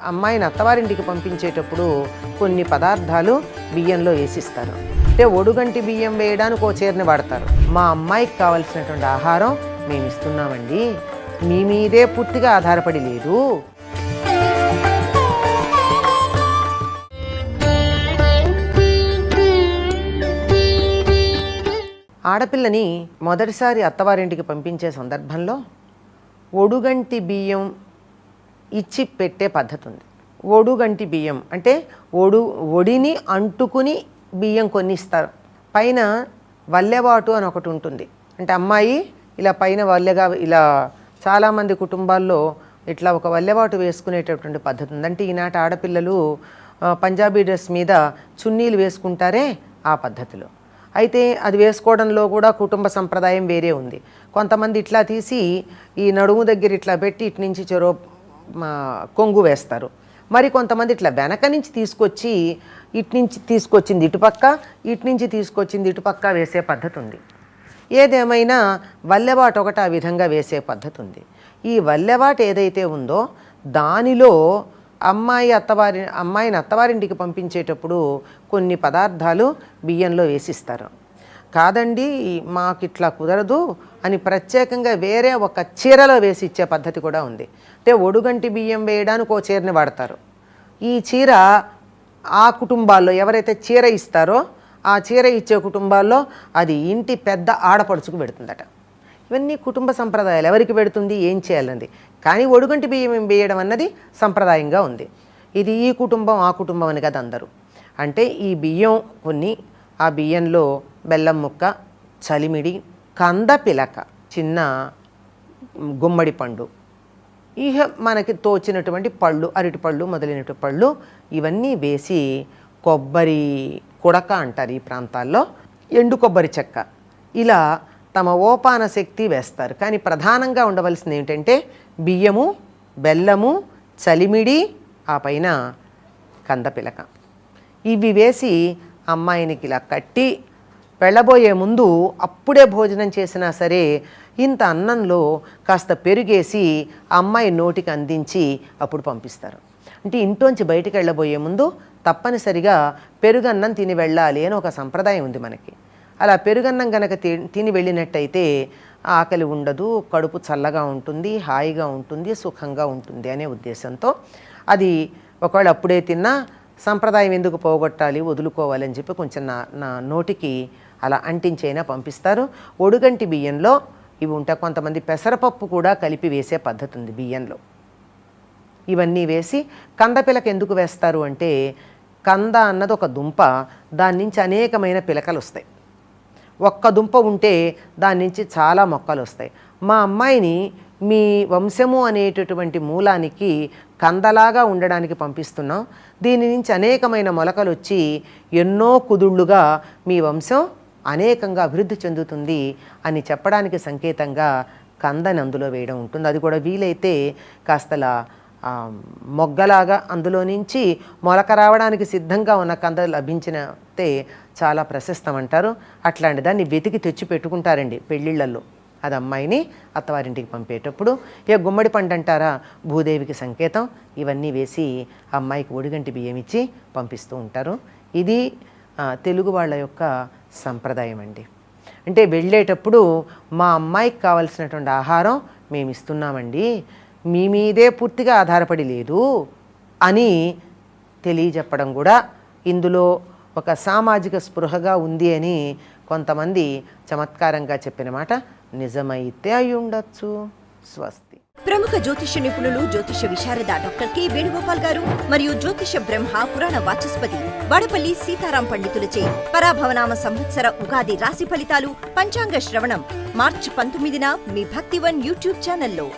అమ్మాయిని అత్తవారింటికి పంపించేటప్పుడు కొన్ని పదార్థాలు బియ్యంలో వేసిస్తారు. అంటే ఒడుగంటి బియ్యం వేయడానికి ఓ చీరని వాడతారు. మా అమ్మాయికి కావలసినటువంటి ఆహారం మేము ఇస్తున్నామండి, మీ మీదే పూర్తిగా ఆధారపడి లేదు. ఆడపిల్లని మొదటిసారి అత్తవారింటికి పంపించే సందర్భంలో ఒడుగంటి బియ్యం ఇచ్చి పెట్టే పద్ధతి ఉంది. ఒడుగంటి బియ్యం అంటే ఒడిని అంటుకుని బియ్యం కొన్ని ఇస్తారు. పైన వల్లెవాటు అని ఒకటి ఉంటుంది. అంటే అమ్మాయి ఇలా పైన వల్లెగా, ఇలా చాలామంది కుటుంబాల్లో ఇట్లా ఒక వల్లెవాటు వేసుకునేటటువంటి పద్ధతి ఉంది. అంటే ఈనాటి ఆడపిల్లలు పంజాబీ డ్రెస్ మీద చున్నీలు వేసుకుంటారే ఆ పద్ధతిలో. అయితే అది వేసుకోవడంలో కూడా కుటుంబ సంప్రదాయం వేరే ఉంది. కొంతమంది ఇట్లా తీసి ఈ నడుము దగ్గర ఇట్లా పెట్టి ఇటు నుంచి చెరో కొంగు వేస్తారు. మరి కొంతమంది ఇట్లా వెనక నుంచి తీసుకొచ్చి ఇటు నుంచి తీసుకొచ్చింది ఇటుపక్క, ఇటు నుంచి తీసుకొచ్చింది ఇటుపక్క వేసే పద్ధతి ఉంది. ఏదేమైనా వల్లెవాటు ఒకటి ఆ విధంగా వేసే పద్ధతి ఉంది. ఈ వల్లెవాటు ఏదైతే ఉందో దానిలో అమ్మాయిని అత్తవారింటికి పంపించేటప్పుడు కొన్ని పదార్థాలు బియ్యంలో వేసిస్తారు. కాదండి మాకు ఇట్లా కుదరదు అని ప్రత్యేకంగా వేరే ఒక చీరలో వేసి ఇచ్చే పద్ధతి కూడా ఉంది. అంటే ఒడుగంటి బియ్యం వేయడానికి ఓ చీరని వాడతారు. ఈ చీర ఆ కుటుంబాల్లో ఎవరైతే చీర ఇస్తారో ఆ చీర ఇచ్చే కుటుంబాల్లో అది ఇంటి పెద్ద ఆడపడుచుకు పెడుతుందట. ఇవన్నీ కుటుంబ సంప్రదాయాలు. ఎవరికి పెడుతుంది, ఏం చేయాలన్నది. కానీ ఒడుగంటి బియ్యం వేయడం అన్నది సంప్రదాయంగా ఉంది. ఇది ఈ కుటుంబం ఆ కుటుంబం అని కదా అందరూ. అంటే ఈ బియ్యం కొన్ని, ఆ బియ్యంలో బెల్లం ముక్క, చలిమిడి, కంద పిలక, చిన్న గుమ్మడి పండు, ఇక మనకి తోచినటువంటి పళ్ళు, అరటిపళ్ళు మొదలైనటువంటి పళ్ళు ఇవన్నీ వేసి, కొబ్బరి కుడక అంటారు ఈ ప్రాంతాల్లో, ఎండు కొబ్బరి చెక్క, ఇలా తమ ఓపాన శక్తి వేస్తారు. కానీ ప్రధానంగా ఉండవలసింది ఏంటంటే బియ్యము, బెల్లము, చలిమిడి, ఆ పైన కందపిలక, ఇవి వేసి అమ్మాయినికి ఇలా కట్టి వెళ్ళబోయే ముందు అప్పుడే భోజనం చేసినా సరే ఇంత అన్నంలో కాస్త పెరుగేసి అమ్మాయి నోటికి అందించి అప్పుడు పంపిస్తారు. అంటే ఇంట్లోంచి బయటికి వెళ్ళబోయే ముందు తప్పనిసరిగా పెరుగన్నం తిని వెళ్ళాలి అని ఒక సంప్రదాయం ఉంది మనకి. అలా పెరుగన్నం కనుక తిని వెళ్ళినట్టయితే ఆకలి ఉండదు, కడుపు చల్లగా ఉంటుంది, హాయిగా ఉంటుంది, సుఖంగా ఉంటుంది అనే ఉద్దేశంతో అది ఒకవేళ అప్పుడే తిన్నా సంప్రదాయం ఎందుకు పోగొట్టాలి, వదులుకోవాలని చెప్పి కొంచెం నా నోటికి అలా అంటించైనా పంపిస్తారు. ఒడుగంటి బియ్యంలో ఇవి ఉంటాయి. కొంతమంది పెసరపప్పు కూడా కలిపి వేసే పద్ధతి ఉంది బియ్యంలో. ఇవన్నీ వేసి కందపిలక ఎందుకు వేస్తారు అంటే కంద అన్నది ఒక దుంప, దాని నుంచి అనేకమైన పిలకలు వస్తాయి. ఒక్క దుంప ఉంటే దాని నుంచి చాలా మొక్కలు వస్తాయి. మా అమ్మాయిని మీ వంశము అనేటటువంటి మూలానికి కందలాగా ఉండడానికి పంపిస్తున్నాం, దీని నుంచి అనేకమైన మొలకలు వచ్చి ఎన్నో కుదుళ్ళుగా మీ వంశం అనేకంగా అభివృద్ధి చెందుతుంది అని చెప్పడానికి సంకేతంగా కందని అందులో వేయడం ఉంటుంది. అది కూడా వీలైతే కాస్తలా మొగ్గలాగా అందులో నుంచి మొలక రావడానికి సిద్ధంగా ఉన్న కంద లభించినతే చాలా ప్రశస్తం అంటారు. అట్లాంటి దాన్ని వెతికి తెచ్చి పెట్టుకుంటారండి పెళ్ళిళ్ళల్లో. అది అమ్మాయిని అత్తవారింటికి పంపేటప్పుడు. ఇక గుమ్మడి పండు అంటారా, భూదేవికి సంకేతం. ఇవన్నీ వేసి అమ్మాయికి ఒడిగంటి బియ్యం ఇచ్చి పంపిస్తూ ఉంటారు. ఇది తెలుగు వాళ్ళ యొక్క సంప్రదాయం అండి. అంటే వెళ్ళేటప్పుడు మా అమ్మాయికి కావలసినటువంటి ఆహారం మేము ఇస్తున్నామండి, మీ మీదే పూర్తిగా ఆధారపడి లేదు అని తెలియజెప్పడం కూడా ఇందులో ఒక సామాజిక స్పృహగా ఉంది అని కొంతమంది చమత్కారంగా చెప్పిన మాట నిజమైతే అయి ఉండొచ్చు. స్వస్తి. ప్రముఖ జ్యోతిష నిపుణులు, జ్యోతిష విశారద డాక్టర్ కె వేణుగోపాల్ గారు మరియు జ్యోతిష బ్రహ్మ పురాణ వాచస్పతి వాడపల్లి సీతారాం పండితులచే పరాభవనామ సంవత్సర ఉగాది రాశి ఫలితాలు పంచాంగ శ్రవణం మార్చి 19న మీ భక్తివన్ యూట్యూబ్ ఛానల్లో.